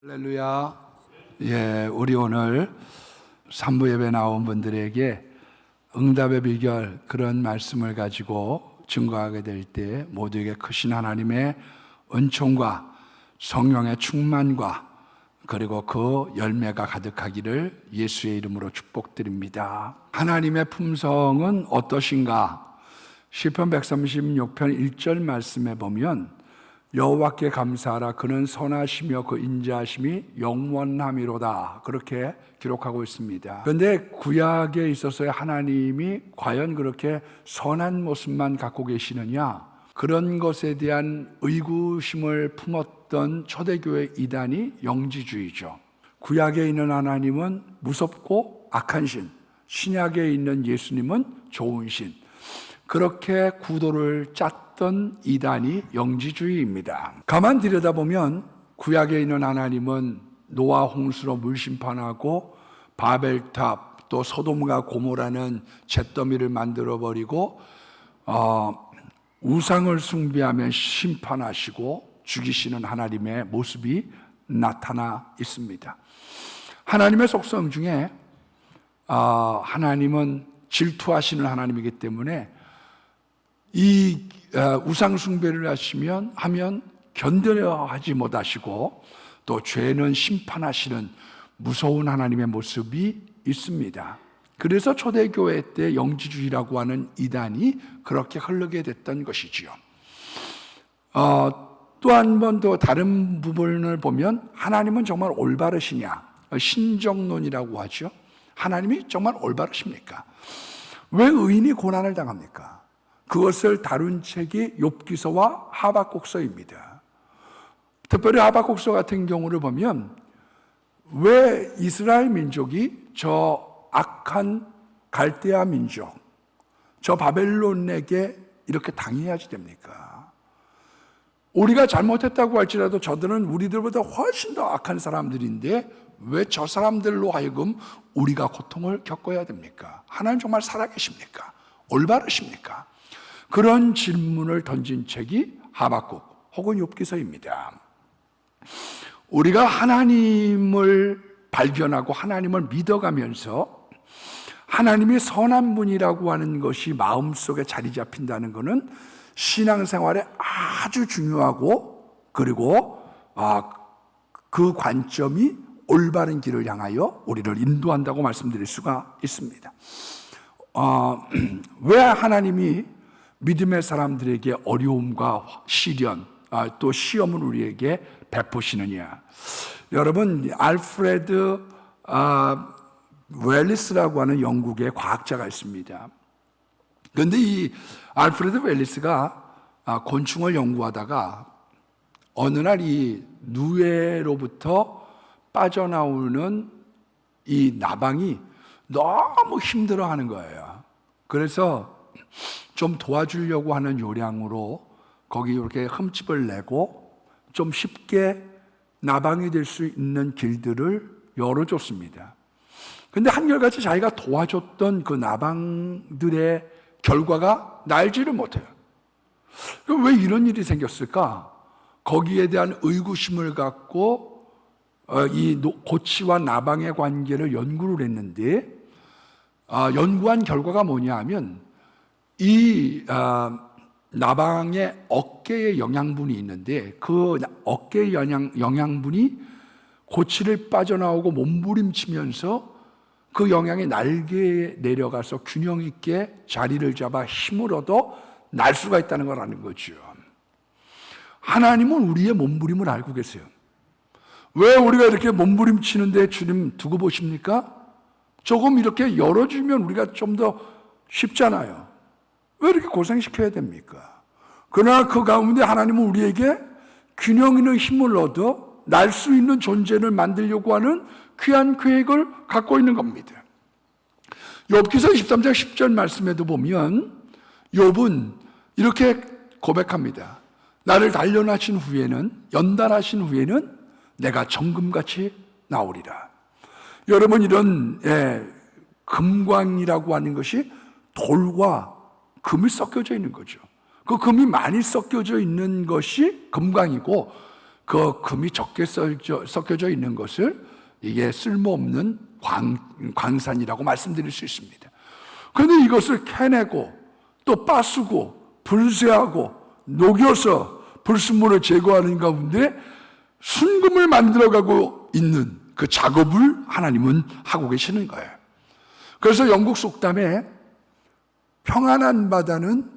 할렐루야. 우리 오늘 산부 예배 나온 분들에게 응답의 비결 그런 말씀을 가지고 증거하게 될 때 모두에게 크신 하나님의 은총과 성령의 충만과 그리고 그 열매가 가득하기를 예수의 이름으로 축복드립니다. 하나님의 품성은 어떠신가? 시편 136편 1절 말씀에 보면 여호와께 감사하라 그는 선하시며 그 인자하심이 영원함이로다 그렇게 기록하고 있습니다. 그런데 구약에 있어서의 하나님이 과연 그렇게 선한 모습만 갖고 계시느냐? 그런 것에 대한 의구심을 품었던 초대교회 이단이 영지주의죠. 구약에 있는 하나님은 무섭고 악한 신, 신약에 있는 예수님은 좋은 신, 그렇게 구도를 짰던 이단이 영지주의입니다. 가만 들여다보면 구약에 있는 하나님은 노아 홍수로 물심판하고 바벨탑 또 소돔과 고모라는 잿더미를 만들어버리고 우상을 숭배하며 심판하시고 죽이시는 하나님의 모습이 나타나 있습니다. 하나님의 속성 중에 하나님은 질투하시는 하나님이기 때문에 이 우상 숭배를 하면 견뎌 하지 못하시고 또 죄는 심판하시는 무서운 하나님의 모습이 있습니다. 그래서 초대교회 때 영지주의라고 하는 이단이 그렇게 흐르게 됐던 것이지요. 또 한 번 더 다른 부분을 보면 하나님은 정말 올바르시냐? 신정론이라고 하죠. 하나님이 정말 올바르십니까? 왜 의인이 고난을 당합니까? 그것을 다룬 책이 욥기서와 하박국서입니다. 특별히 하박국서 같은 경우를 보면 왜 이스라엘 민족이 저 악한 갈대아 민족, 저 바벨론에게 이렇게 당해야지 됩니까? 우리가 잘못했다고 할지라도 저들은 우리들보다 훨씬 더 악한 사람들인데 왜 저 사람들로 하여금 우리가 고통을 겪어야 됩니까? 하나님 정말 살아계십니까? 올바르십니까? 그런 질문을 던진 책이 하박국 혹은 욥기서입니다. 우리가 하나님을 발견하고 하나님을 믿어가면서 하나님이 선한 분이라고 하는 것이 마음속에 자리 잡힌다는 것은 신앙생활에 아주 중요하고 그리고 그 관점이 올바른 길을 향하여 우리를 인도한다고 말씀드릴 수가 있습니다. 왜 하나님이 믿음의 사람들에게 어려움과 시련 또 시험을 우리에게 베푸시느냐? 여러분, 알프레드 웰리스라고 하는 영국의 과학자가 있습니다. 그런데 이 알프레드 웰리스가 곤충을 연구하다가 어느 날 이 누에로부터 빠져나오는 이 나방이 너무 힘들어하는 거예요. 그래서 좀 도와주려고 하는 요량으로 거기 이렇게 흠집을 내고 좀 쉽게 나방이 될 수 있는 길들을 열어줬습니다. 근데 한결같이 자기가 도와줬던 그 나방들의 결과가 날지를 못해요. 왜 이런 일이 생겼을까? 거기에 대한 의구심을 갖고 이 고치와 나방의 관계를 연구를 했는데 연구한 결과가 뭐냐 하면 이 나방의 어깨에 영양분이 있는데 그 어깨의 영양분이 고치를 빠져나오고 몸부림치면서 그 영양이 날개에 내려가서 균형 있게 자리를 잡아 힘을 얻어 날 수가 있다는 걸 아는 거죠. 하나님은 우리의 몸부림을 알고 계세요. 왜 우리가 이렇게 몸부림치는데 주님 두고 보십니까? 조금 이렇게 열어주면 우리가 좀 더 쉽잖아요. 왜 이렇게 고생시켜야 됩니까? 그러나 그 가운데 하나님은 우리에게 균형 있는 힘을 얻어 날 수 있는 존재를 만들려고 하는 귀한 계획을 갖고 있는 겁니다. 욥기서 23장 10절 말씀에도 보면 욥은 이렇게 고백합니다. 나를 단련하신 후에는 연단하신 후에는 내가 정금같이 나오리라. 여러분, 이런 금광이라고 하는 것이 돌과 금이 섞여져 있는 거죠. 그 금이 많이 섞여져 있는 것이 금광이고 그 금이 적게 섞여져 있는 것을 이게 쓸모없는 광산이라고 말씀드릴 수 있습니다. 그런데 이것을 캐내고 또 빠쓰고 불쇠하고 녹여서 불순물을 제거하는 가운데 순금을 만들어가고 있는 그 작업을 하나님은 하고 계시는 거예요. 그래서 영국 속담에 평안한 바다는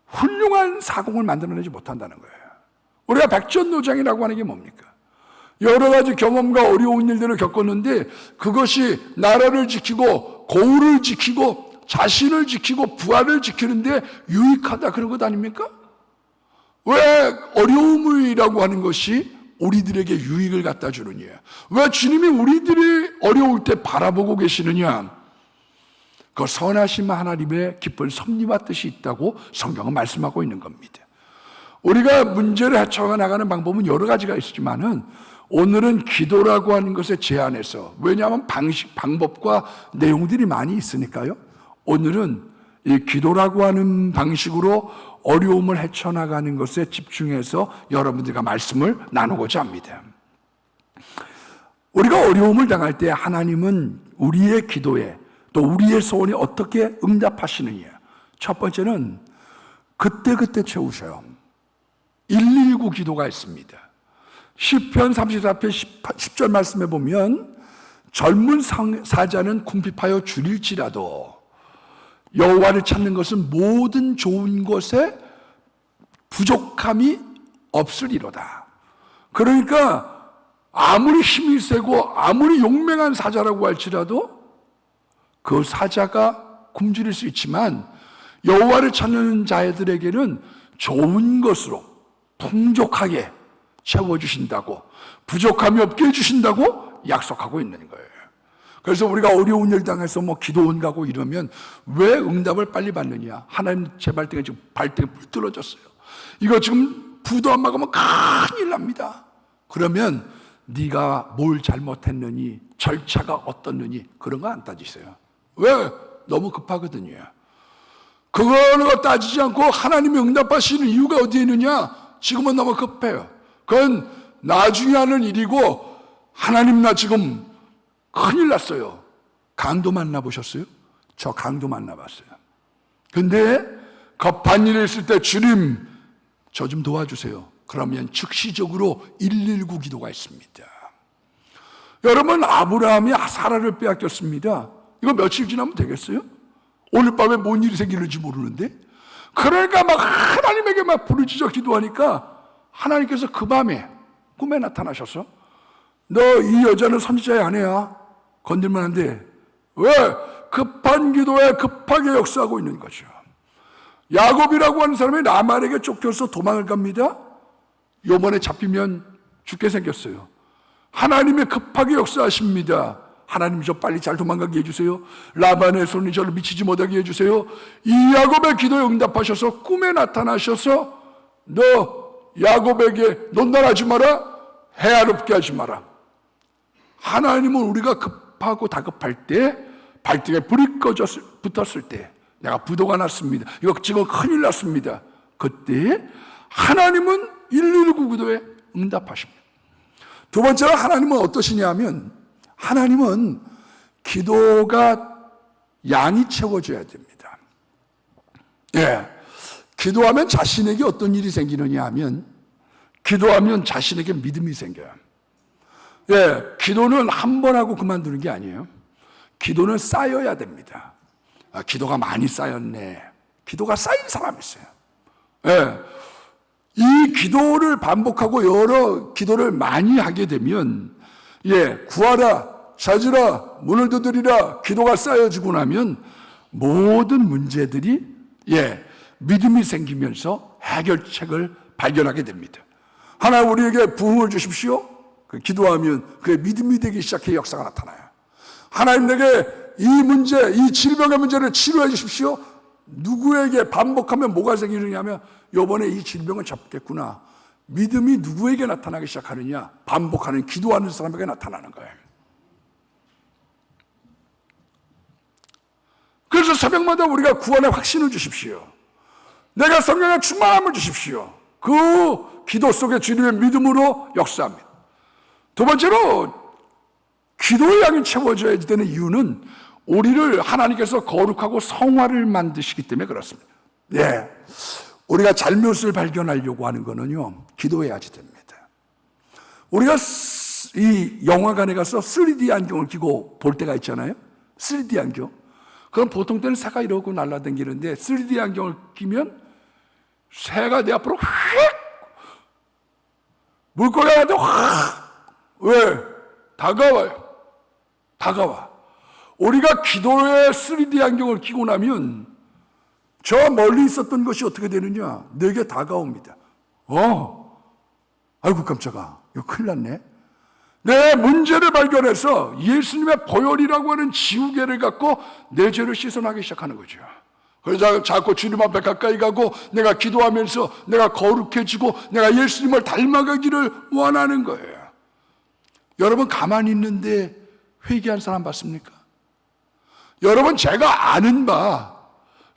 훌륭한 사공을 만들어내지 못한다는 거예요. 우리가 백전노장이라고 하는 게 뭡니까? 여러 가지 경험과 어려운 일들을 겪었는데 그것이 나라를 지키고 고을을 지키고 자신을 지키고 부하를 지키는데 유익하다 그런 것 아닙니까? 왜 어려움이라고 하는 것이 우리들에게 유익을 갖다 주느냐? 왜 주님이 우리들이 어려울 때 바라보고 계시느냐? 그 선하신 하나님의 깊은 섭리와 뜻이 있다고 성경은 말씀하고 있는 겁니다. 우리가 문제를 헤쳐가 나가는 방법은 여러 가지가 있지만은 오늘은 기도라고 하는 것에 제한해서, 왜냐하면 방법과 내용들이 많이 있으니까요. 오늘은 이 기도라고 하는 방식으로 어려움을 헤쳐나가는 것에 집중해서 여러분들과 말씀을 나누고자 합니다. 우리가 어려움을 당할 때 하나님은 우리의 기도에 또 우리의 소원이 어떻게 응답하시느냐. 첫 번째는 그때그때 채우셔요. 119 기도가 있습니다. 시편 34편 10절 말씀에 보면 젊은 사자는 궁핍하여 줄일지라도 여호와를 찾는 것은 모든 좋은 것에 부족함이 없으리로다. 그러니까 아무리 힘이 세고 아무리 용맹한 사자라고 할지라도 그 사자가 굶주릴 수 있지만 여호와를 찾는 자들에게는 좋은 것으로 풍족하게 채워주신다고, 부족함이 없게 해주신다고 약속하고 있는 거예요. 그래서 우리가 어려운 일 당해서 기도원 가고 이러면 왜 응답을 빨리 받느냐? 하나님 제 발등에 지금 불 떨어졌어요. 이거 지금 부도 안 막으면 큰일 납니다. 그러면 네가 뭘 잘못했느니, 절차가 어떻느니 그런 거 안 따지세요. 왜? 너무 급하거든요. 그거는 따지지 않고 하나님이 응답하시는 이유가 어디에 있느냐? 지금은 너무 급해요. 그건 나중에 하는 일이고, 하나님 나 지금 큰일 났어요. 강도 만나보셨어요? 저 강도 만나봤어요. 근데 급한 일이 있을 때 주님 저 좀 도와주세요. 그러면 즉시적으로 119 기도가 있습니다. 여러분, 아브라함이 사라를 빼앗겼습니다. 이거 며칠 지나면 되겠어요? 오늘 밤에 뭔 일이 생길지 모르는데, 그러니까 막 하나님에게 막 부르짖어 기도하니까 하나님께서 그 밤에 꿈에 나타나셔서 너 이 여자는 선지자의 아내야. 건들면 안 돼. 왜? 급한 기도에 급하게 역사하고 있는 거죠. 야곱이라고 하는 사람이 라말에게 쫓겨서 도망을 갑니다. 요번에 잡히면 죽게 생겼어요. 하나님이 급하게 역사하십니다. 하나님 저 빨리 잘 도망가게 해주세요. 라반의 손이 저를 미치지 못하게 해주세요. 이 야곱의 기도에 응답하셔서 꿈에 나타나셔서 너 야곱에게 논단하지 마라, 해아롭게 하지 마라. 하나님은 우리가 급하고 다급할 때, 발등에 불이 붙었을 때, 내가 부도가 났습니다, 이거 지금 큰일 났습니다, 그때 하나님은 119 기도에 응답하십니다. 두 번째로 하나님은 어떠시냐 하면, 하나님은 기도가 양이 채워져야 됩니다. 예, 기도하면 자신에게 어떤 일이 생기느냐 하면, 기도하면 자신에게 믿음이 생겨요. 예, 기도는 한 번 하고 그만두는 게 아니에요. 기도는 쌓여야 됩니다. 기도가 많이 쌓였네. 기도가 쌓인 사람이 있어요. 예, 이 기도를 반복하고 여러 기도를 많이 하게 되면, 예, 구하라, 찾으라, 문을 두드리라, 기도가 쌓여지고 나면 모든 문제들이, 예, 믿음이 생기면서 해결책을 발견하게 됩니다. 하나님 우리에게 부흥을 주십시오. 기도하면 그의 믿음이 되기 시작해 역사가 나타나요. 하나님 내게 이 문제, 이 질병의 문제를 치료해 주십시오. 누구에게 반복하면 뭐가 생기느냐면, 요번에 이 질병을 잡겠구나. 믿음이 누구에게 나타나기 시작하느냐? 반복하는 기도하는 사람에게 나타나는 거예요. 그래서 새벽마다 우리가 구원의 확신을 주십시오. 내가 성령의 충만함을 주십시오. 그 기도 속에 주님의 믿음으로 역사합니다. 두 번째로 기도의 양이 채워져야 되는 이유는 우리를 하나님께서 거룩하고 성화를 만드시기 때문에 그렇습니다. 네, 우리가 잘못을 발견하려고 하는 거는요, 기도해야지 됩니다. 우리가 이 영화관에 가서 3D 안경을 끼고 볼 때가 있잖아요. 3D 안경. 그럼 보통 때는 새가 이러고 날아다니는데 3D 안경을 끼면 새가 내 앞으로 확 물고기한테 확 왜? 다가와요. 다가와. 우리가 기도의 3D 안경을 끼고 나면 저 멀리 있었던 것이 어떻게 되느냐? 내게 다가옵니다. 아이고 깜짝아. 이거 큰일 났네. 내 문제를 발견해서 예수님의 보혈이라고 하는 지우개를 갖고 내 죄를 씻어나기 시작하는 거죠. 그래서 자꾸 주님 앞에 가까이 가고 내가 기도하면서 내가 거룩해지고 내가 예수님을 닮아가기를 원하는 거예요. 여러분 가만히 있는데 회개한 사람 봤습니까? 여러분 제가 아는 바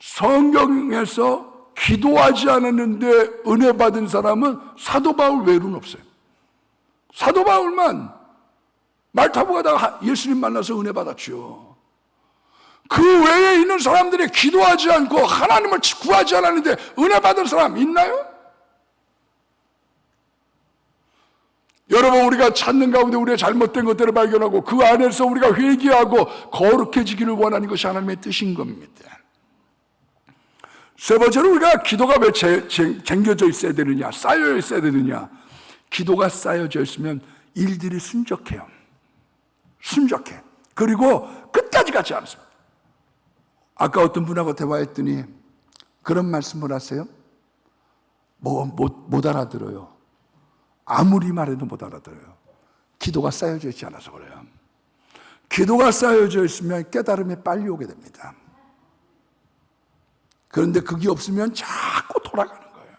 성경에서 기도하지 않았는데 은혜 받은 사람은 사도 바울 외로는 없어요. 사도 바울만 말 타고 가다가 예수님 만나서 은혜 받았죠. 그 외에 있는 사람들이 기도하지 않고 하나님을 구하지 않았는데 은혜 받은 사람 있나요? 여러분 우리가 찾는 가운데 우리의 잘못된 것들을 발견하고 그 안에서 우리가 회개하고 거룩해지기를 원하는 것이 하나님의 뜻인 겁니다. 세 번째로 우리가 기도가 왜 쟁겨져 있어야 되느냐, 쌓여 있어야 되느냐. 기도가 쌓여져 있으면 일들이 순적해요. 순적해. 그리고 끝까지 가지 않습니다. 아까 어떤 분하고 대화했더니 그런 말씀을 하세요. 못 알아들어요. 아무리 말해도 못 알아들어요. 기도가 쌓여져 있지 않아서 그래요. 기도가 쌓여져 있으면 깨달음이 빨리 오게 됩니다. 그런데 그게 없으면 자꾸 돌아가는 거예요.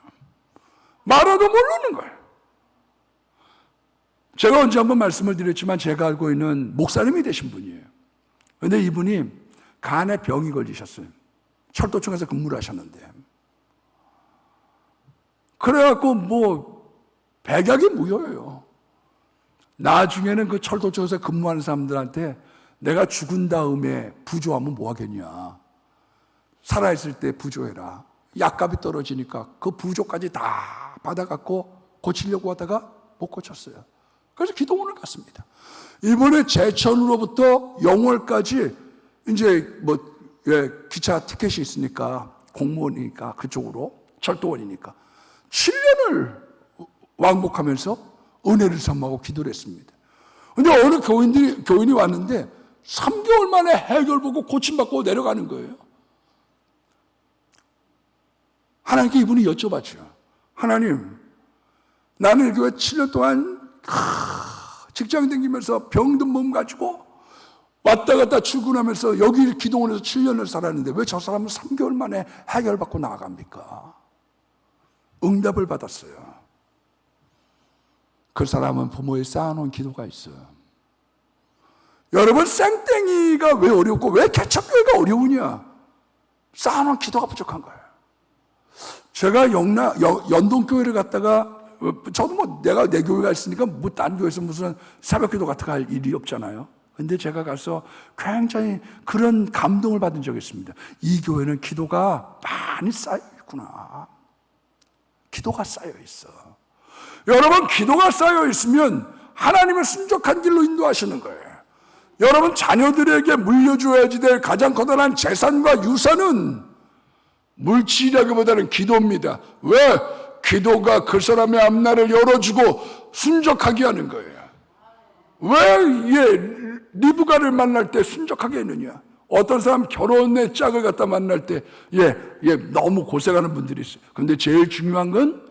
말아도 모르는 거예요. 제가 언제 한번 말씀을 드렸지만 제가 알고 있는 목사님이 되신 분이에요. 그런데 이분이 간에 병이 걸리셨어요. 철도청에서 근무를 하셨는데. 그래갖고 백약이 무효예요. 나중에는 그 철도청에서 근무하는 사람들한테 내가 죽은 다음에 부조하면 뭐 하겠냐. 살아있을 때 부조해라. 약값이 떨어지니까 그 부조까지 다 받아갖고 고치려고 하다가 못 고쳤어요. 그래서 기도원을 갔습니다. 이번에 제천으로부터 영월까지 이제 기차 티켓이 있으니까 공무원이니까 그쪽으로 철도원이니까 7년을 왕복하면서 은혜를 삼하고 기도를 했습니다. 근데 어느 교인이 왔는데 3개월 만에 해결보고 고침받고 내려가는 거예요. 하나님께 이분이 여쭤봤죠. 하나님, 나는 교회 7년 동안 직장 다니면서 병든 몸 가지고 왔다 갔다 출근하면서 여기 기도원에서 7년을 살았는데 왜 저 사람은 3개월 만에 해결받고 나아갑니까? 응답을 받았어요. 그 사람은 부모에 쌓아놓은 기도가 있어요. 여러분 쌩땡이가 왜 어렵고 왜 개척교회가 어려우냐? 쌓아놓은 기도가 부족한 거예요. 제가 연동교회를 갔다가 저도 내가 내 교회가 있으니까 딴 교회에서 무슨 새벽기도 같은 거 할 일이 없잖아요. 근데 제가 가서 굉장히 그런 감동을 받은 적이 있습니다. 이 교회는 기도가 많이 쌓여 있구나. 기도가 쌓여 있어. 여러분 기도가 쌓여 있으면 하나님의 순적한 길로 인도하시는 거예요. 여러분 자녀들에게 물려줘야지 될 가장 커다란 재산과 유산은 물질이라기보다는 기도입니다. 왜? 기도가 그 사람의 앞날을 열어주고 순적하게 하는 거예요. 왜 리브가를 만날 때 순적하게 했느냐? 어떤 사람 결혼의 짝을 갖다 만날 때 너무 고생하는 분들이 있어요. 그런데 제일 중요한 건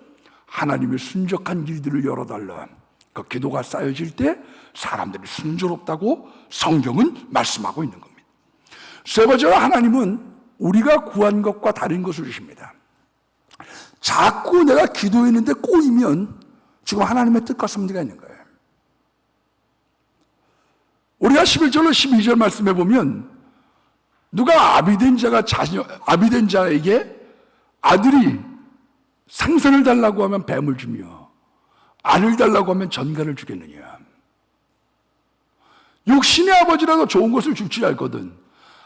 하나님의 순적한 길들을 열어달라. 그 기도가 쌓여질 때 사람들이 순조롭다고 성경은 말씀하고 있는 겁니다. 세 번째로 하나님은 우리가 구한 것과 다른 것을 주십니다. 자꾸 내가 기도했는데 꼬이면 지금 하나님의 뜻과 섭리가 있는 거예요. 우리가 11절로 12절 말씀해 보면 누가 아비된 자에게 아들이 생선을 달라고 하면 뱀을 주며 알을 달라고 하면 전갈을 주겠느냐. 육신의 아버지라도 좋은 것을 줄 줄 알거든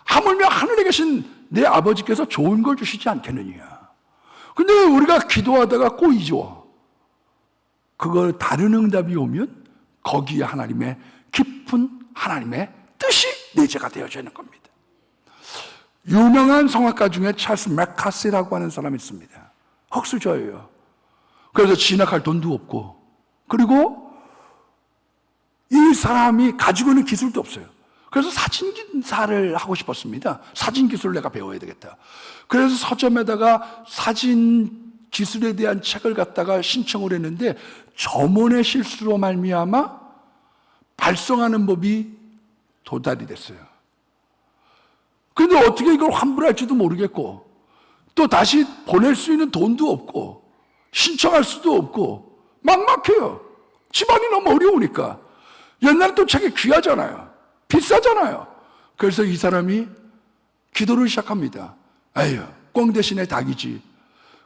하물며 하늘에 계신 내 아버지께서 좋은 걸 주시지 않겠느냐. 근데 우리가 기도하다가 꼬이죠. 그걸 다른 응답이 오면 거기에 하나님의 깊은 하나님의 뜻이 내재가 되어져 있는 겁니다. 유명한 성악가 중에 찰스 맥카시라고 하는 사람이 있습니다. 흑수저예요. 그래서 진학할 돈도 없고, 그리고 이 사람이 가지고 있는 기술도 없어요. 그래서 사진사를 하고 싶었습니다. 사진 기술을 내가 배워야 되겠다. 그래서 서점에다가 사진 기술에 대한 책을 갖다가 신청을 했는데 점원의 실수로 말미암아 발송하는 법이 도달이 됐어요. 그런데 어떻게 이걸 환불할지도 모르겠고, 또 다시 보낼 수 있는 돈도 없고, 신청할 수도 없고, 막막해요. 집안이 너무 어려우니까. 옛날에 또 책이 귀하잖아요. 비싸잖아요. 그래서 이 사람이 기도를 시작합니다. 에휴, 꽁 대신에 닭이지.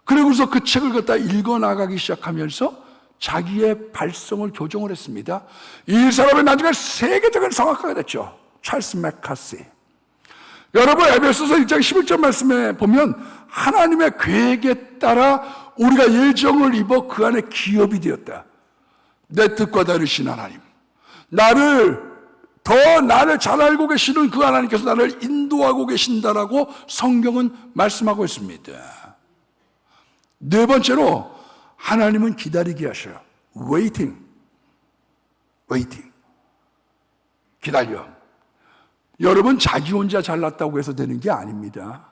그러고서 그 책을 갖다 읽어나가기 시작하면서 자기의 발성을 교정을 했습니다. 이 사람은 나중에 세계적인 성악가가 됐죠. 찰스 맥카시. 여러분, 에베소서 1장 11절 말씀에 보면 하나님의 계획에 따라 우리가 예정을 입어 그 안에 기업이 되었다. 내 뜻과 다르신 하나님, 나를 잘 알고 계시는 그 하나님께서 나를 인도하고 계신다라고 성경은 말씀하고 있습니다. 네 번째로 하나님은 기다리게 하셔요. waiting. 기다려. 여러분, 자기 혼자 잘났다고 해서 되는 게 아닙니다.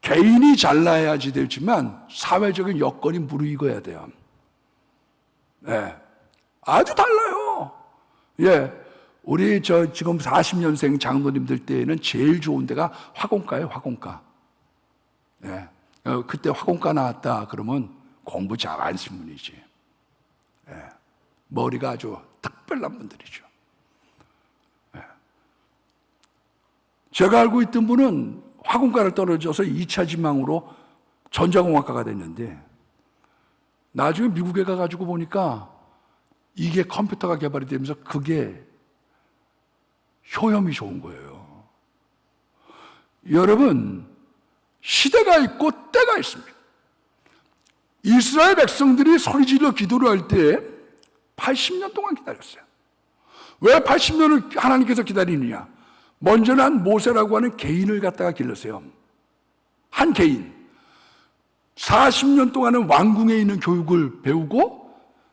개인이 잘나야지 되지만 사회적인 여건이 무르익어야 돼요. 네. 아주 달라요. 예. 우리 지금 40년생 장로님들 때에는 제일 좋은 데가 화공과예요, 화공과. 예. 그때 화공과 나왔다 그러면 공부 잘하신 분이지. 예. 머리가 아주 특별한 분들이죠. 예. 제가 알고 있던 분은 화공과를 떨어져서 2차 지망으로 전자공학과가 됐는데 나중에 미국에 가가지고 보니까 이게 컴퓨터가 개발이 되면서 그게 효염이 좋은 거예요. 여러분, 시대가 있고 때가 있습니다. 이스라엘 백성들이 소리질러 기도를 할 때 80년 동안 기다렸어요. 왜 80년을 하나님께서 기다리느냐? 먼저는 한 모세라고 하는 개인을 갖다가 길렀어요. 한 개인. 40년 동안은 왕궁에 있는 교육을 배우고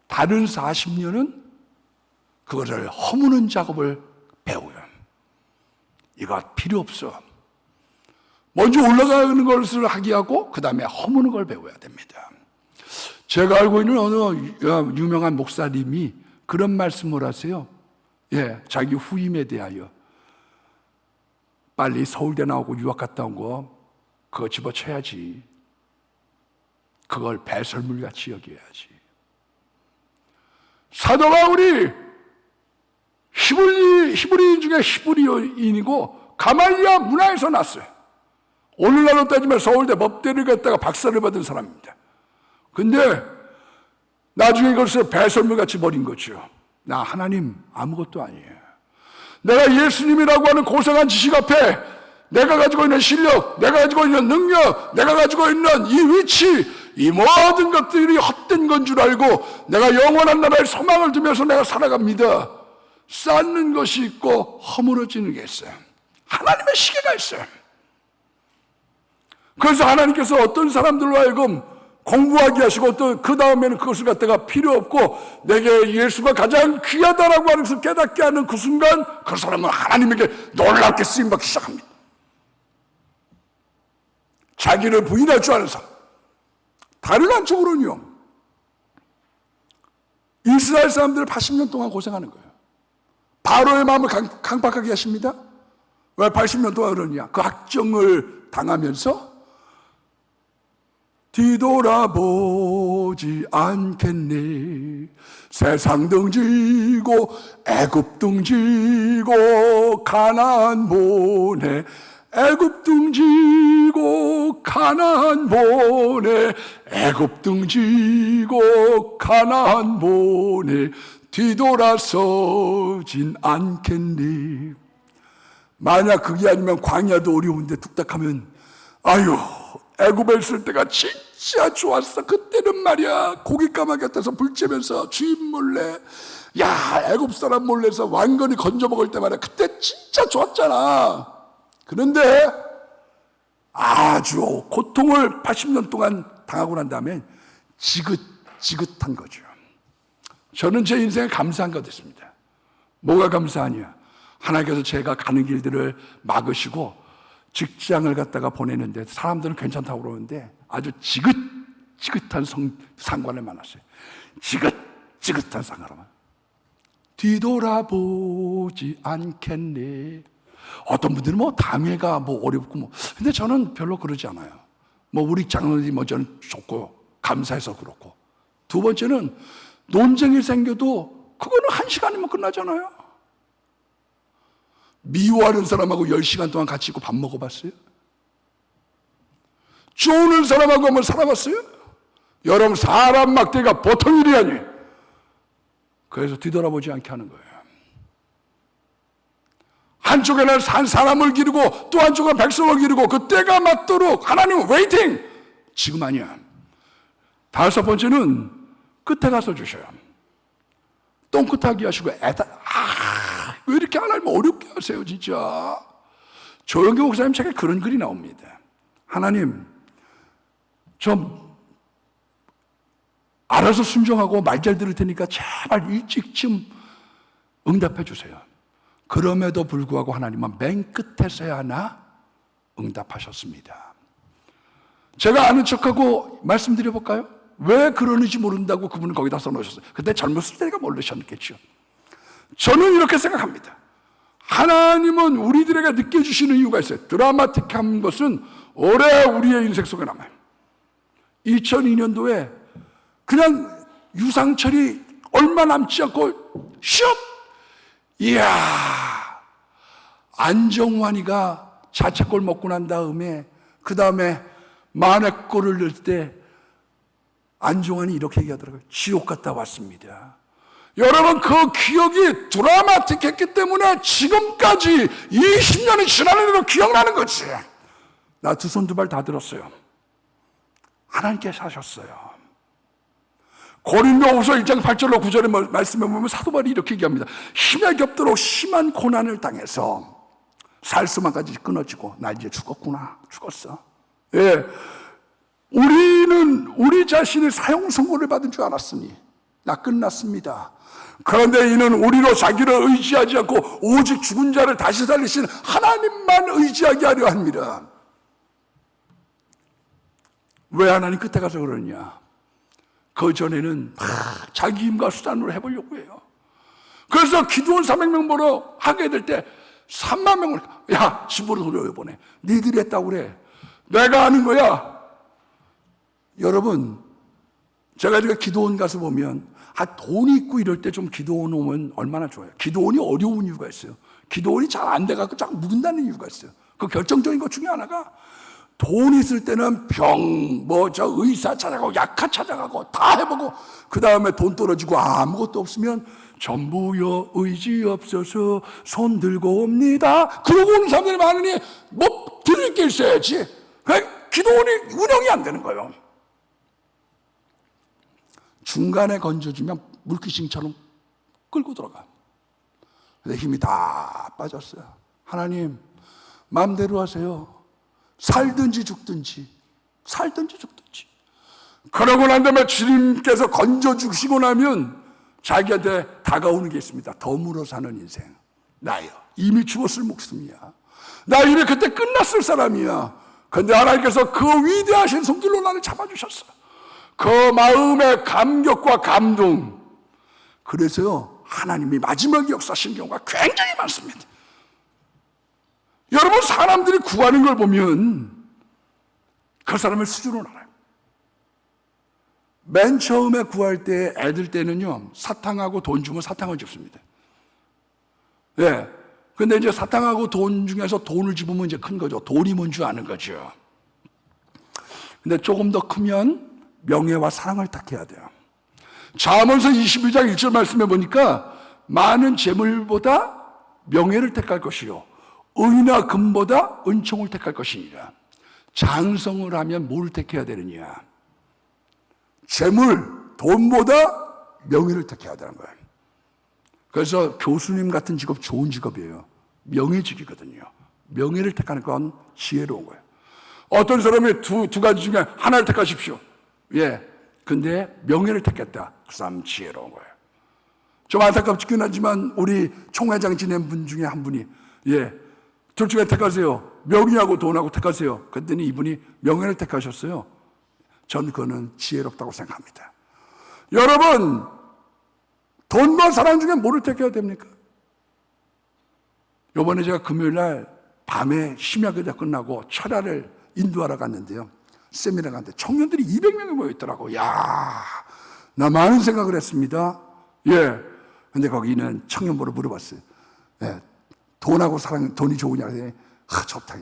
다른 40년은 그것을 허무는 작업을 배워요. 이거 필요 없어. 먼저 올라가는 것을 하게 하고 그 다음에 허무는 걸 배워야 됩니다. 제가 알고 있는 어느 유명한 목사님이 그런 말씀을 하세요. 예, 자기 후임에 대하여 빨리 서울대 나오고 유학 갔다 온 거 그거 집어쳐야지. 그걸 배설물같이 여겨야지. 사도 바울이 히브리인 중에 히브리인이고 가말리아 문화에서 났어요. 오늘날로 따지면 서울대 법대를 갔다가 박사를 받은 사람입니다. 근데 나중에 그것을 배설물같이 버린 거죠. 나 하나님 아무것도 아니에요. 내가 예수님이라고 하는 고상한 지식 앞에 내가 가지고 있는 실력, 내가 가지고 있는 능력, 내가 가지고 있는 이 위치, 이 모든 것들이 헛된 건 줄 알고 내가 영원한 나라의 소망을 두면서 내가 살아갑니다. 쌓는 것이 있고 허물어지는 게 있어요. 하나님의 시계가 있어요. 그래서 하나님께서 어떤 사람들로 하여금 공부하게 하시고 또 그 다음에는 그것을 갖다가 필요 없고 내게 예수가 가장 귀하다라고 하는 것을 깨닫게 하는 그 순간 그 사람은 하나님에게 놀랍게 쓰임받기 시작합니다. 자기를 부인할 줄 아는 사람. 다른 한쪽으로는요, 이스라엘 사람들을 80년 동안 고생하는 거예요. 바로의 마음을 강박하게 하십니다. 왜 80년 동안 그러냐? 그 학정을 당하면서 뒤돌아보지 않겠네. 세상 등지고 애굽 등지고 가나안 보내 애굽 등지고 가나안 보내 애굽 등지고 가나안 보내 뒤돌아서진 않겠니. 만약 그게 아니면 광야도 어려운데 뚝딱하면 아유 애굽에 있을 때가 진짜 좋았어. 그때는 말이야 고깃가마 곁에서 불 쬐면서 주인 몰래 야 애굽 사람 몰래서 왕건이 건져 먹을 때 말이야 그때 진짜 좋았잖아. 그런데 아주 고통을 80년 동안 당하고 난 다음에 지긋지긋한 거죠. 저는 제 인생에 감사한 것 있습니다. 뭐가 감사하냐? 하나님께서 제가 가는 길들을 막으시고 직장을 갖다가 보내는데 사람들은 괜찮다고 그러는데 아주 지긋지긋한 상관을 만났어요. 지긋지긋한 상관을. 뒤돌아보지 않겠네. 어떤 분들은 뭐 당회가 뭐 어렵고 뭐 근데 저는 별로 그러지 않아요. 뭐 우리 장로님이 뭐 저는 좋고 감사해서 그렇고. 두 번째는 논쟁이 생겨도 그거는 1시간이면 끝나잖아요. 미워하는 사람하고 10시간 동안 같이 있고 밥 먹어봤어요? 쪼는 사람하고 한번 살아봤어요? 여러분 사람 막대기가 보통 일이 아니에요. 그래서 뒤돌아보지 않게 하는 거예요. 한쪽에는 한 사람을 기르고 또 한쪽은 백성을 기르고 그 때가 맞도록 하나님은 웨이팅! 지금 아니야. 5번째는 끝에 가서 주셔요. 똥끝하게 하시고 왜 이렇게 하나님 어렵게 하세요 진짜. 조영기 목사님 책에 그런 글이 나옵니다. 하나님 좀 알아서 순종하고 말 잘 들을 테니까 제발 일찍 좀 응답해 주세요. 그럼에도 불구하고 하나님은 맨 끝에서야 하나 응답하셨습니다. 제가 아는 척하고 말씀드려 볼까요? 왜 그러는지 모른다고 그분은 거기다 써놓으셨어요. 그때 젊었을 때가 모르셨겠죠. 저는 이렇게 생각합니다. 하나님은 우리들에게 느껴주시는 이유가 있어요. 드라마틱한 것은 오래 우리의 인생 속에 남아요. 2002년도에 그냥 유상철이 얼마 남지 않고 슉! 이야, 안정환이가 자책골 먹고 난 다음에 그 다음에 만회골을 넣을 때 안정환이 이렇게 얘기하더라고요. 지옥 갔다 왔습니다. 여러분 그 기억이 드라마틱했기 때문에 지금까지 20년이 지났는데도 기억나는 거지. 나 2손 2발 다 들었어요. 하나님께서 하셨어요. 고린도후서 1장 8절로 9절의 말씀에 보면 사도 바울이 이렇게 얘기합니다. 힘에 겹도록 심한 고난을 당해서 살수만까지 끊어지고 나 이제 죽었어. 예, 우리는 우리 자신의 사형 선고를 받은 줄 알았으니 나 끝났습니다. 그런데 이는 우리로 자기를 의지하지 않고 오직 죽은 자를 다시 살리신 하나님만 의지하게 하려 합니다. 왜 하나님 끝에 가서 그러냐? 그 전에는 자기 힘과 수단으로 해보려고 해요. 그래서 기도원 300명 보러 하게 될 때 3만 명을 야 집으로 돌려보내. 니들이 했다고 그래. 내가 하는 거야. 여러분 제가 이렇게 기도원 가서 보면 돈이 있고 이럴 때 좀 기도원 오면 얼마나 좋아요. 기도원이 어려운 이유가 있어요. 기도원이 잘 안 돼갖고 자꾸 묵은다는 이유가 있어요. 그 결정적인 것 중에 하나가 돈 있을 때는 의사 찾아가고 약화 찾아가고 다 해보고 그 다음에 돈 떨어지고 아무것도 없으면 전부여 의지 없어서 손 들고 옵니다. 그러고 오는 사람들이 많으니 뭐 드릴 게 있어야지. 기도원이 운영이 안 되는 거예요. 중간에 건져주면 물귀신처럼 끌고 들어가. 근데 힘이 다 빠졌어요. 하나님 마음대로 하세요. 살든지 죽든지. 그러고 난 다음에 주님께서 건져주시고 나면 자기한테 다가오는 게 있습니다. 덤으로 사는 인생. 나요. 이미 죽었을 목숨이야. 나 이미 그때 끝났을 사람이야. 근데 하나님께서 그 위대하신 손길로 나를 잡아주셨어. 그 마음의 감격과 감동. 그래서요, 하나님이 마지막에 역사하신 경우가 굉장히 많습니다. 여러분, 사람들이 구하는 걸 보면 그 사람의 수준을 알아요. 맨 처음에 구할 때 애들 때는요, 사탕하고 돈 주면 사탕을 줍습니다. 예. 근데 이제 사탕하고 돈 중에서 돈을 집으면 이제 큰 거죠. 돈이 뭔 줄 아는 거죠. 근데 조금 더 크면 명예와 사랑을 택해야 돼요. 잠언서 22장 1절 말씀해 보니까 많은 재물보다 명예를 택할 것이요 은이나 금보다 은총을 택할 것이니라. 장성을 하면 뭘 택해야 되느냐? 재물, 돈보다 명예를 택해야 되는 거예요. 그래서 교수님 같은 직업 좋은 직업이에요. 명예직이거든요. 명예를 택하는 건 지혜로운 거예요. 어떤 사람이 두 가지 중에 하나를 택하십시오. 예. 근데 명예를 택했다. 그 사람 지혜로운 거예요. 좀 안타깝긴 하지만 우리 총회장 지낸 분 중에 한 분이 예. 둘 중에 택하세요. 명예하고 돈하고 택하세요. 그랬더니 이분이 명예를 택하셨어요. 전 그거는 지혜롭다고 생각합니다. 여러분, 돈과 사랑 중에 뭐를 택해야 됩니까? 요번에 제가 금요일 날 밤에 심야기도 끝나고 철야를 인도하러 갔는데요. 세미나 갔는데 청년들이 200명이 모여있더라고. 야, 나 많은 생각을 했습니다. 예. 근데 거기는 청년부를 물어봤어요. 예. 돈하고 사랑, 돈이 좋으냐? 그랬더니, 좋다.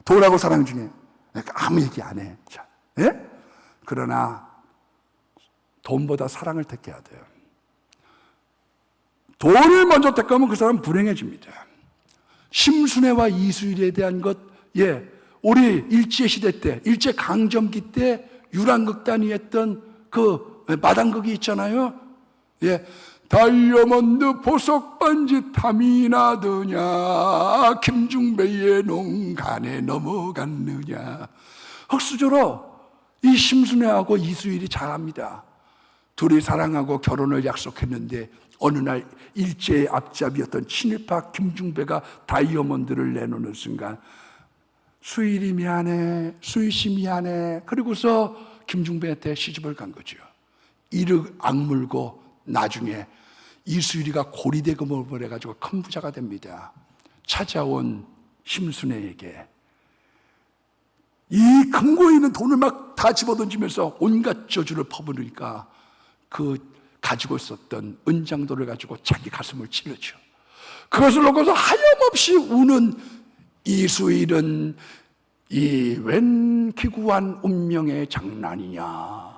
돈하고 사랑 중에 아무 얘기 안 해. 자, 예? 그러나 돈보다 사랑을 택해야 돼요. 돈을 먼저 택하면 그 사람은 불행해집니다. 심순애와 이수일에 대한 것, 예, 우리 일제시대 때, 일제강점기 때 유랑극단이 했던 그 마당극이 있잖아요. 예, 다이아몬드 보석 반지 탐이 나더냐 김중배의 농간에 넘어갔느냐. 흑수저로 이 심순애하고 이수일이 잘합니다. 둘이 사랑하고 결혼을 약속했는데 어느 날 일제의 앞잡이였던 친일파 김중배가 다이아몬드를 내놓는 순간 수일이 미안해, 수일씨 미안해. 그리고서 김중배한테 시집을 간 거죠. 이를 악물고 나중에 이수일이가 고리대금을 해가지고 큰 부자가 됩니다. 찾아온 심순애에게 이 금고에 있는 돈을 막 다 집어던지면서 온갖 저주를 퍼부으니까 그 가지고 있었던 은장도를 가지고 자기 가슴을 찔러죠. 그것을 놓고서 하염없이 우는 이수일은 이 웬 기구한 운명의 장난이냐.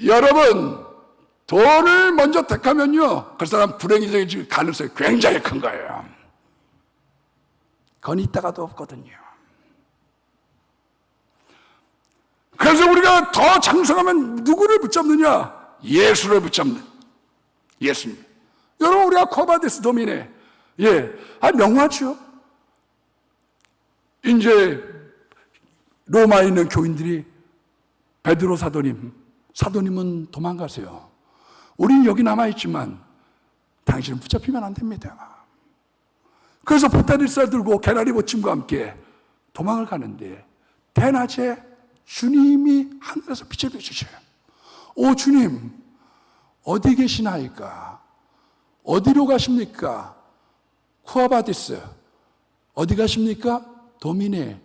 여러분, 돈을 먼저 택하면요 그 사람 불행해질 가능성이 굉장히 큰 거예요. 그건 있다가도 없거든요. 그래서 우리가 더 장성하면 누구를 붙잡느냐? 예수를 붙잡는 예수님. 여러분, 우리가 코바데스 도미네, 예, 명화죠. 이제 로마에 있는 교인들이 베드로 사도님은 도망가세요. 우리는 여기 남아있지만 당신은 붙잡히면 안 됩니다. 그래서 보따리쌀 들고 개나리 보침과 함께 도망을 가는데 대낮에 주님이 하늘에서 빛을 비추셔요. 오 주님, 어디 계시나이까? 어디로 가십니까? 쿠아바디스, 어디 가십니까? 도미네,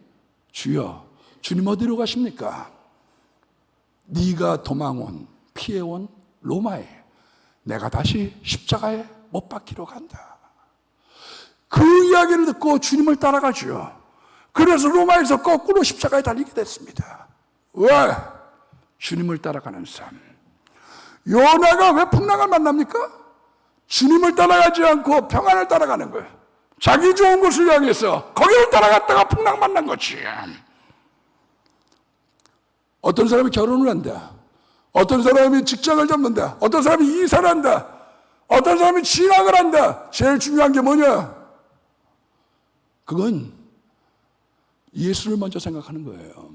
주여, 주님 어디로 가십니까? 네가 도망온, 피해온 로마에 내가 다시 십자가에 못 박히러 간다. 그 이야기를 듣고 주님을 따라가죠. 그래서 로마에서 거꾸로 십자가에 달리게 됐습니다. 왜? 주님을 따라가는 삶. 요나가 왜 풍랑을 만납니까? 주님을 따라가지 않고 평안을 따라가는 거예요. 자기 좋은 곳을 향해서 거기를 따라갔다가 풍랑 만난 거지. 어떤 사람이 결혼을 한다. 어떤 사람이 직장을 잡는다. 어떤 사람이 이사를 한다. 어떤 사람이 진학을 한다. 제일 중요한 게 뭐냐? 그건 예수를 먼저 생각하는 거예요.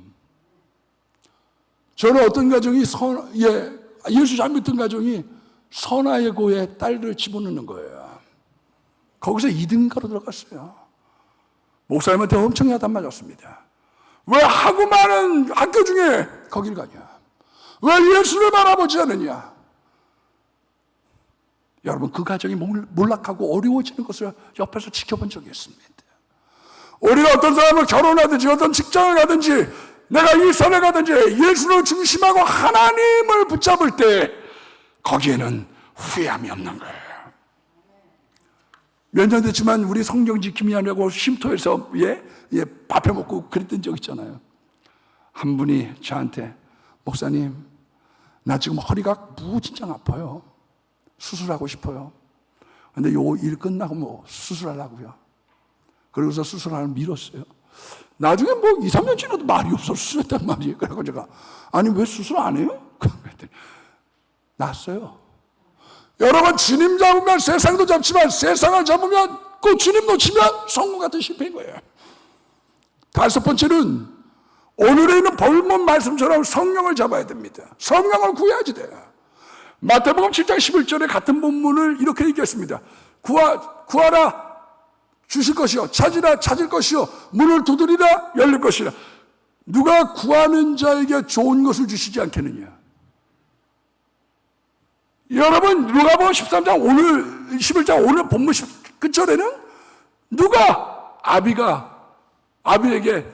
저는 어떤 가정이 예수 잘 믿던 가정이 선화의 고에 딸을 집어넣는 거예요. 거기서 2등가로 들어갔어요. 목사님한테 엄청 야단 맞았습니다. 왜 하고 많은 학교 중에 거길 가냐? 왜 예수를 바라보지 않느냐? 여러분, 그 가정이 몰락하고 어려워지는 것을 옆에서 지켜본 적이 있습니다. 우리가 어떤 사람을 결혼하든지 어떤 직장을 가든지 내가 일선에 가든지 예수를 중심하고 하나님을 붙잡을 때 거기에는 후회함이 없는 거예요. 몇 년 됐지만 우리 성경 지킴이 하려고 쉼터에서 밥해 먹고 그랬던 적 있잖아요. 한 분이 저한테, 목사님, 나 지금 허리가 무진장 아파요. 수술하고 싶어요. 근데 요 일 끝나고 뭐 수술하려고요. 그러고서 수술하는 미뤘어요. 나중에 뭐 2, 3년 지나도 말이 없어 수술했단 말이에요. 그래서 제가, 아니 왜 수술 안 해요? 그랬더니 났어요. 여러분, 주님 잡으면 세상도 잡지만 세상을 잡으면 그 주님 놓치면 성공 같은 실패인 거예요. 다섯 번째는 오늘에 있는 본문 말씀처럼 성령을 잡아야 됩니다. 성령을 구해야지 돼요. 마태복음 7장 11절에 같은 본문을 이렇게 얘기했습니다. 구하라 주실 것이요, 찾으라 찾을 것이요, 문을 두드리라 열릴 것이라. 누가 구하는 자에게 좋은 것을 주시지 않겠느냐. 여러분, 누가복음 13장 오늘 11장 오늘 본문 끝절에는 누가 아비에게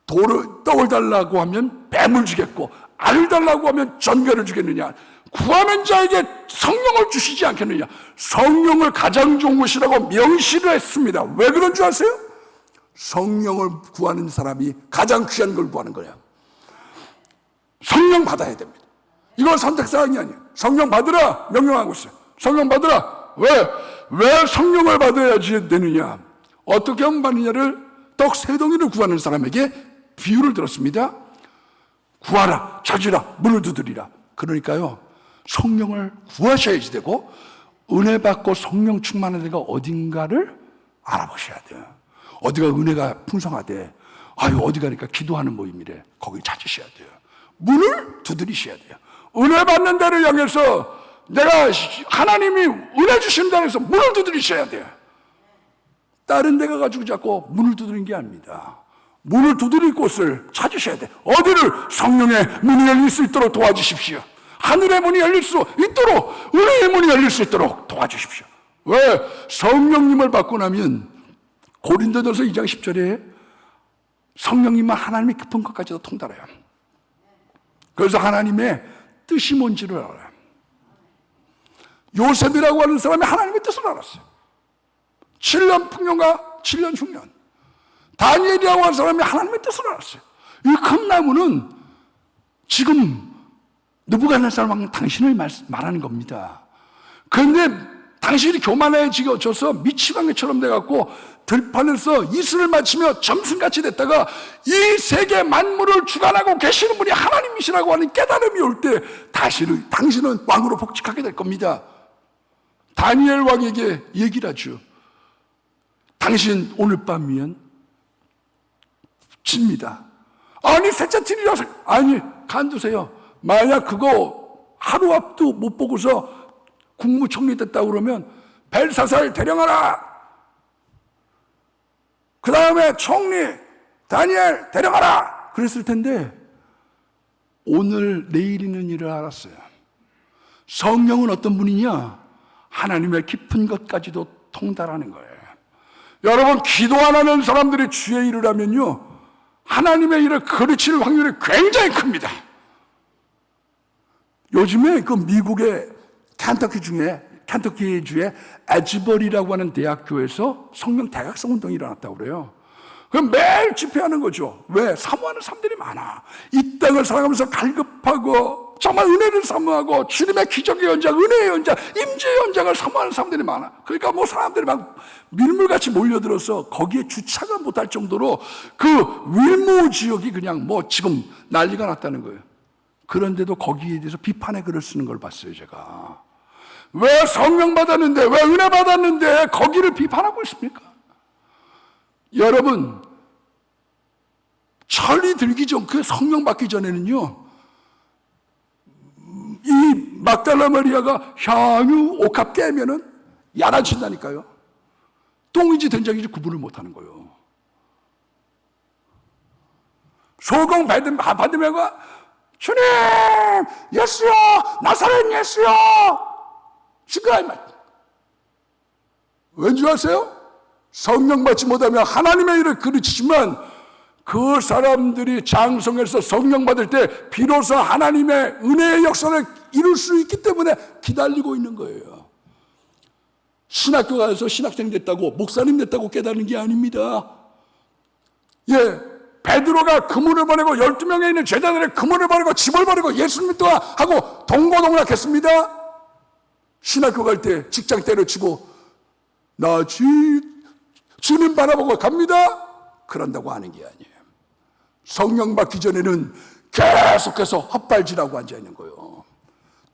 떡을 달라고 하면 뱀을 주겠고 알을 달라고 하면 전갈을 주겠느냐. 구하는 자에게 성령을 주시지 않겠느냐. 성령을 가장 좋은 것이라고 명시를 했습니다. 왜 그런 줄 아세요? 성령을 구하는 사람이 가장 귀한 걸 구하는 거예요. 성령 받아야 됩니다. 이건 선택사항이 아니에요. 성령 받으라 명령하고 있어요. 성령 받으라. 왜 성령을 받아야지 되느냐. 어떻게 하면 받느냐를 떡 3덩이를 구하는 사람에게 비유를 들었습니다. 구하라, 찾으라, 문을 두드리라. 그러니까요, 성령을 구하셔야지 되고, 은혜 받고 성령 충만한 데가 어딘가를 알아보셔야 돼요. 어디가 은혜가 풍성하대. 어디 가니까 기도하는 모임이래. 거기 찾으셔야 돼요. 문을 두드리셔야 돼요. 은혜 받는 데를 향해서 내가 하나님이 은혜 주신다고 해서 문을 두드리셔야 돼요. 다른 데 가가지고 자꾸 문을 두드리는 게 아닙니다. 문을 두드릴 곳을 찾으셔야 돼요. 어디를? 성령의 문이 열릴 수 있도록 도와주십시오. 하늘의 문이 열릴 수 있도록, 은혜의 문이 열릴 수 있도록 도와주십시오. 왜? 성령님을 받고 나면 고린도전서 2장 10절에 성령님만 하나님의 깊은 것까지도 통달해요. 그래서 하나님의 뜻이 뭔지를 알아요. 요셉이라고 하는 사람이 하나님의 뜻을 알았어요. 7년 풍년과 7년 흉년. 다니엘이라고 하는 사람이 하나님의 뜻을 알았어요. 이 큰 나무는 지금 느부갓네살 왕 당신을 말하는 겁니다. 그런데 당신이 교만해져서 미치광이처럼 돼갖고 들판에서 이슬을 맞추며 점순같이 됐다가 이 세계 만물을 주관하고 계시는 분이 하나님이시라고 하는 깨달음이 올 때 당신은 왕으로 복직하게 될 겁니다. 다니엘 왕에게 얘기를 하죠. 당신 오늘 밤이면 집니다. 아니 셋째 틀이라서 아니 간두세요. 만약 그거 하루 앞도 못 보고서 국무총리 됐다고 그러면 벨사살 대령하라. 그 다음에 총리 다니엘 대령하라 그랬을 텐데 오늘 내일 있는 일을 알았어요. 성령은 어떤 분이냐? 하나님의 깊은 것까지도 통달하는 거예요. 여러분, 기도 안 하는 사람들이 주의 일을 하면요 하나님의 일을 가르칠 확률이 굉장히 큽니다. 요즘에 그 미국의 켄터키주의 에즈버리라고 하는 대학교에서 성령 대각성 운동이 일어났다고 그래요. 그럼 매일 집회하는 거죠. 왜? 사모하는 사람들이 많아. 이 땅을 살아가면서 갈급하고 정말 은혜를 사모하고 주님의 기적의 연장, 은혜의 연장, 임재의 연장을 사모하는 사람들이 많아. 그러니까 뭐 사람들이 막 밀물같이 몰려들어서 거기에 주차가 못할 정도로 그 윌모 지역이 그냥 뭐 지금 난리가 났다는 거예요. 그런데도 거기에 대해서 비판의 글을 쓰는 걸 봤어요, 제가. 왜 성령 받았는데, 왜 은혜 받았는데 거기를 비판하고 있습니까? 여러분, 철이 들기 전, 그 성령 받기 전에는요, 이 막달라 마리아가 향유 옥합 깨면은 야단친다니까요. 똥인지 된장인지 구분을 못하는 거예요. 소금 받으면가 주님, 예수요, 나사렛 예수요, 시끄러이 말. 왠지 아세요? 성령 받지 못하면 하나님의 일을 가르치지만 그 사람들이 장성해서 성령 받을 때 비로소 하나님의 은혜의 역사를 이룰 수 있기 때문에 기다리고 있는 거예요. 신학교 가서 신학생 됐다고, 목사님 됐다고 깨닫는 게 아닙니다. 예, 베드로가 그물을 버리고 12명에 있는 제자들의 그물을 버리고 집을 버리고 예수 믿도록 하고 동고동락했습니다. 신학교 갈 때 직장 때려치고 나 주님 바라보고 갑니다. 그런다고 하는 게 아니에요. 성령 받기 전에는 계속해서 헛발질하고 앉아있는 거예요.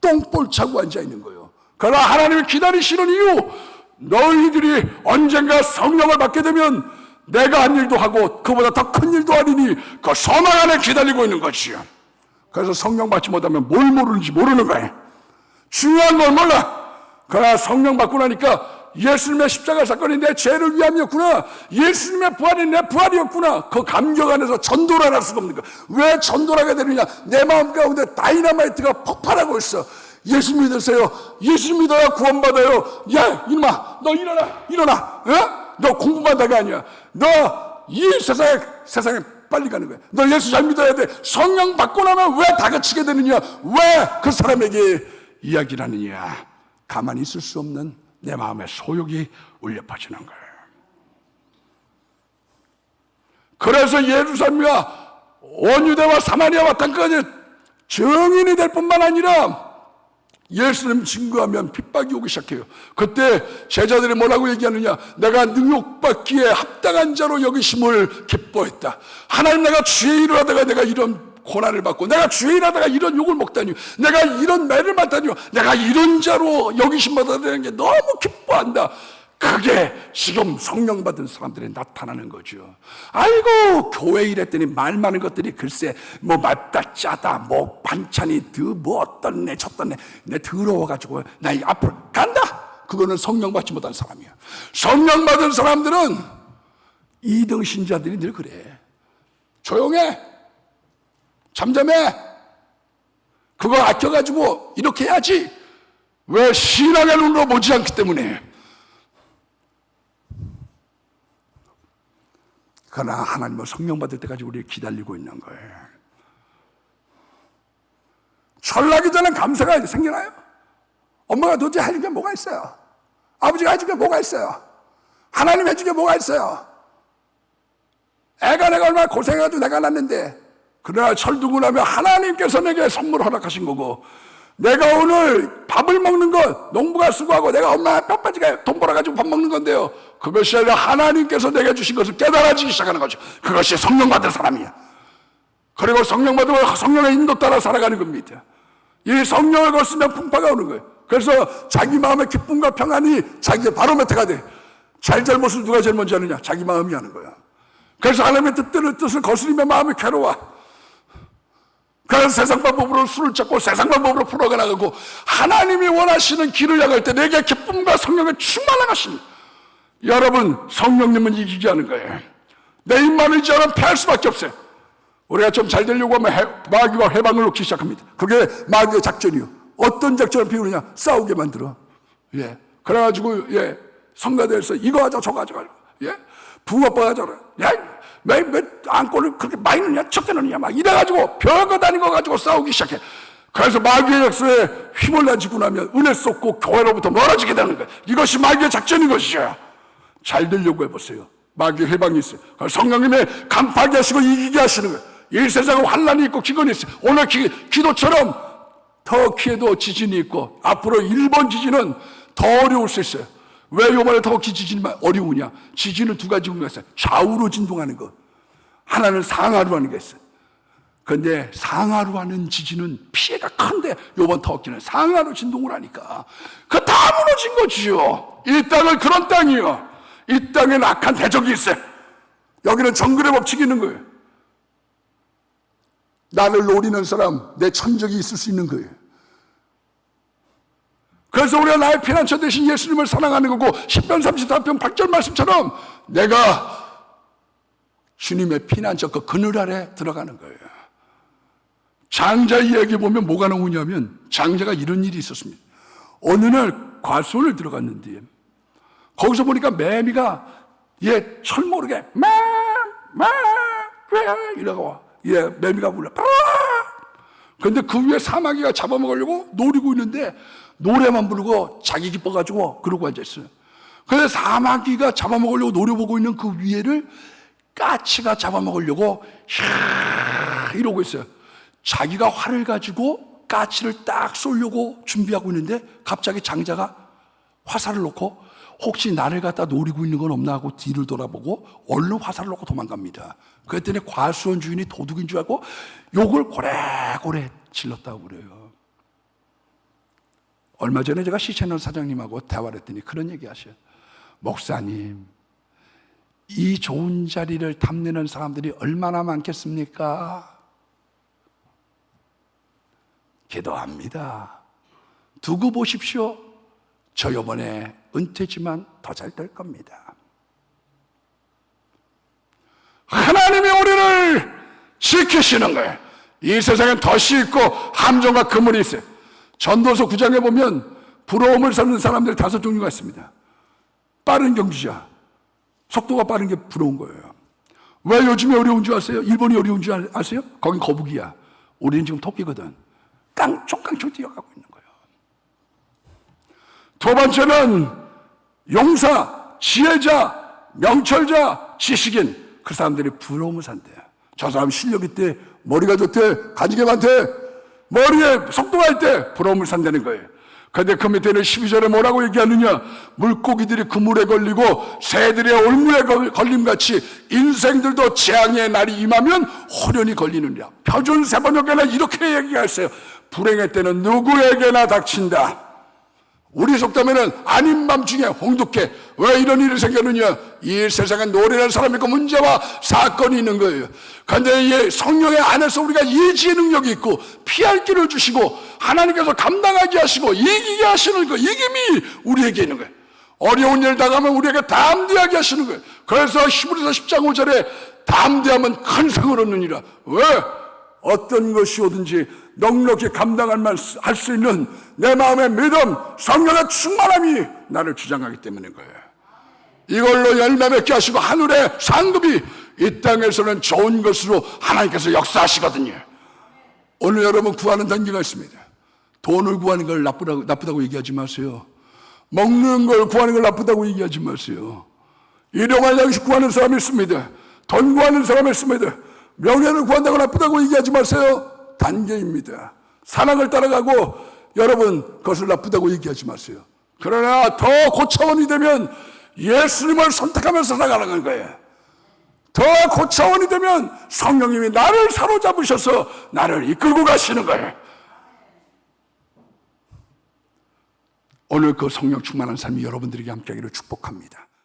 똥볼 차고 앉아있는 거예요. 그러나 하나님이 기다리시는 이유, 너희들이 언젠가 성령을 받게 되면 내가 한 일도 하고 그보다 더 큰 일도 하리니 그 소망 안에 기다리고 있는 것이요. 그래서 성령 받지 못하면 뭘 모르는지 모르는 거예요. 중요한 걸 몰라. 그러나 성령 받고 나니까 예수님의 십자가 사건이 내 죄를 위함이었구나, 예수님의 부활이 내 부활이었구나, 그 감격 안에서 전도를 할 수가 없는 거야. 왜 전도를 하게 되느냐? 내 마음 가운데 다이너마이트가 폭발하고 있어. 예수 믿으세요. 예수 믿어야 구원받아요. 야 이놈아, 너 일어나. 어? 너 공부만 다가 아니야. 너 이 세상에 빨리 가는 거야. 너 예수 잘 믿어야 돼. 성령 받고 나면 왜 다그치게 되느냐? 왜 그 사람에게 이야기를 하느냐? 가만히 있을 수 없는 내 마음의 소욕이 울려 퍼지는 거예요. 그래서 예루살렘과 온 유대와 사마리아와 땅까지 증인이 될 뿐만 아니라 예수님 증거하면 핍박이 오기 시작해요. 그때 제자들이 뭐라고 얘기하느냐? 내가 능욕받기에 합당한 자로 여기심을 기뻐했다. 하나님, 내가 죄의 일을 하다가 내가 이런 고난을 받고, 내가 죄의 일을 하다가 이런 욕을 먹다니, 내가 이런 매를 맞다니, 내가 이런 자로 여기심 받아야 게 너무 기뻐한다. 그게 지금 성령 받은 사람들이 나타나는 거죠. 아이고, 교회 일했더니 말 많은 것들이 글쎄 뭐 맵다 짜다 뭐 반찬이 뭐 어떤 내 저떤 내 더러워가지고 나 앞으로 간다. 그거는 성령 받지 못한 사람이야. 성령 받은 사람들은 2등 신자들이 늘 그래. 조용해, 잠잠해, 그거 아껴가지고 이렇게 해야지. 왜? 신앙의 눈으로 보지 않기 때문에. 그러나 하나님은 성령 받을 때까지 우리를 기다리고 있는 거예요. 철나기 전에 감사가 생기나요? 엄마가 도대체 해준 게 뭐가 있어요? 아버지가 해준 게 뭐가 있어요? 하나님 해준 게 뭐가 있어요? 애가 내가 얼마나 고생해가지고 내가 낳는데, 그러나 철두고 나면 하나님께서 내게 선물 허락하신 거고, 내가 오늘 밥을 먹는 것 농부가 수고하고 내가 엄마 뼈빠지게 돈 벌어가지고 밥 먹는 건데요, 그것이 아니라 하나님께서 내게 주신 것을 깨달아지기 시작하는 거죠. 그것이 성령 받은 사람이야. 그리고 성령 받으면 성령의 인도 따라 살아가는 겁니다. 이 성령을 거스면 풍파가 오는 거예요. 그래서 자기 마음의 기쁨과 평안이 자기의 바로메트가 돼. 잘못을 누가 제일 먼저 하느냐? 자기 마음이 하는 거야. 그래서 하나님의 뜻을 거스리면 마음이 괴로워. 그래서 세상 방법으로 술을 찾고 세상 방법으로 풀어가 나가고, 하나님이 원하시는 길을 나갈 때 내게 기쁨과 성령의 충만한 것입니다. 여러분, 성령님은 이기지 않은 거예요. 내 입만을 이제 패할 수밖에 없어요. 우리가 좀 잘 되려고 하면 마귀와 해방을 놓기 시작합니다. 그게 마귀의 작전이요. 어떤 작전을 피우느냐? 싸우게 만들어. 예. 그래가지고, 예. 성가대에서 이거 하자, 저거 하자. 예. 붕어빠 하자. 야, 왜 안골을 그렇게 많이 넣냐? 척대 넣느냐? 막 이래가지고 별거 다닌 거 가지고 싸우기 시작해. 그래서 마귀의 역사에 휘몰라지고 나면 은혜 쏟고 교회로부터 멀어지게 되는 거예요. 이것이 마귀의 작전인 것이죠. 잘 되려고 해보세요. 마귀의 해방이 있어요. 성령님의 간파하게 하시고 이기게 하시는 거예요. 이 세상에 환난이 있고 기근이 있어요. 오늘 기도처럼 터키에도 지진이 있고, 앞으로 일본 지진은 더 어려울 수 있어요. 왜 요번에 터키 지진이 어려우냐? 지진은 두 가지 의미가 있어요. 좌우로 진동하는 것, 하나는 상하로 하는 게 있어요. 그런데 상하로 하는 지진은 피해가 큰데, 요번 터키는 상하로 진동을 하니까 그 다 무너진 거지요. 이 땅은 그런 땅이요. 이 땅엔 악한 대적이 있어요. 여기는 정글의 법칙이 있는 거예요. 나를 노리는 사람, 내 천적이 있을 수 있는 거예요. 그래서 우리가 나의 피난처 대신 예수님을 사랑하는 거고, 10편 34편 8절 말씀처럼 내가 주님의 피난처 그 그늘 아래 들어가는 거예요. 장자 이야기 보면 뭐가 나오냐면, 장자가 이런 일이 있었습니다. 어느 날 과수원을 들어갔는데 거기서 보니까 매미가 철 모르게 이러고 매미가 불러. 근데 그 위에 사마귀가 잡아먹으려고 노리고 있는데 노래만 부르고 자기 기뻐가지고 그러고 앉아있어요. 그런데 사마귀가 잡아먹으려고 노려보고 있는 그 위에를 까치가 잡아먹으려고 이러고 있어요. 자기가 활을 가지고 까치를 딱 쏘려고 준비하고 있는데 갑자기 장자가 화살을 놓고 혹시 나를 갖다 노리고 있는 건 없나 하고 뒤를 돌아보고 얼른 화살을 놓고 도망갑니다. 그랬더니 과수원 주인이 도둑인 줄 알고 욕을 고래고래 질렀다고 그래요. 얼마 전에 제가 시채널 사장님하고 대화를 했더니 그런 얘기 하셔요. 목사님, 이 좋은 자리를 탐내는 사람들이 얼마나 많겠습니까? 기도합니다. 두고 보십시오. 저 이번에 은퇴지만 더 잘 될 겁니다. 하나님이 우리를 지키시는 거예요. 이 세상엔 덫이 있고 함정과 그물이 있어요. 전도서 9장에 보면 부러움을 사는 사람들 5종류가 있습니다. 빠른 경주자, 속도가 빠른 게 부러운 거예요. 왜 요즘에 어려운 줄 아세요? 일본이 어려운 줄 아세요? 거긴 거북이야. 우리는 지금 토끼거든. 깡총깡총 뛰어가고 있는 거예요. 두 번째는 용사, 지혜자, 명철자, 지식인, 그 사람들이 부러움을 산대요. 저 사람 실력 있대, 머리가 좋대, 가지게 많대, 머리에 속도가 있대, 부러움을 산다는 거예요. 그런데 그 밑에는 12절에 뭐라고 얘기하느냐? 물고기들이 그물에 걸리고 새들이 올무에 걸림같이 인생들도 재앙의 날이 임하면 호련히 걸리느니라. 표준 세번역에는 이렇게 얘기했어요. 불행의 때는 누구에게나 닥친다. 우리 속담에는 아닌 밤중에 홍두깨. 왜 이런 일이 생겼느냐? 이 세상에 노래하는 사람이 있고 문제와 사건이 있는 거예요. 그런데 이 성령의 안에서 우리가 예지의 능력이 있고 피할 길을 주시고 하나님께서 감당하게 하시고 이기게 하시는 거, 이김이 우리에게 있는 거예요. 어려운 일 당하면 우리에게 담대하게 하시는 거예요. 그래서 히브리서 10장 5절에 담대하면 큰 상을 얻느니라. 왜? 어떤 것이 오든지 넉넉히 감당할 수 있는 내 마음의 믿음, 성령의 충만함이 나를 주장하기 때문인 거예요. 이걸로 열매 맺게 하시고 하늘의 상급이 이 땅에서는 좋은 것으로 하나님께서 역사하시거든요. 오늘 여러분 구하는 단계가 있습니다. 돈을 구하는 걸 나쁘다고 얘기하지 마세요. 먹는 걸 구하는 걸 나쁘다고 얘기하지 마세요. 일용할 양식 구하는 사람이 있습니다. 돈 구하는 사람이 있습니다. 명예를 구한다고 나쁘다고 얘기하지 마세요. 단계입니다. 사랑을 따라가고 여러분 그것을 나쁘다고 얘기하지 마세요. 그러나 더 고차원이 되면 예수님을 선택하면서 살아가는 거예요. 더 고차원이 되면 성령님이 나를 사로잡으셔서 나를 이끌고 가시는 거예요. 오늘 그 성령 충만한 삶이 여러분들에게 함께하기를 축복합니다.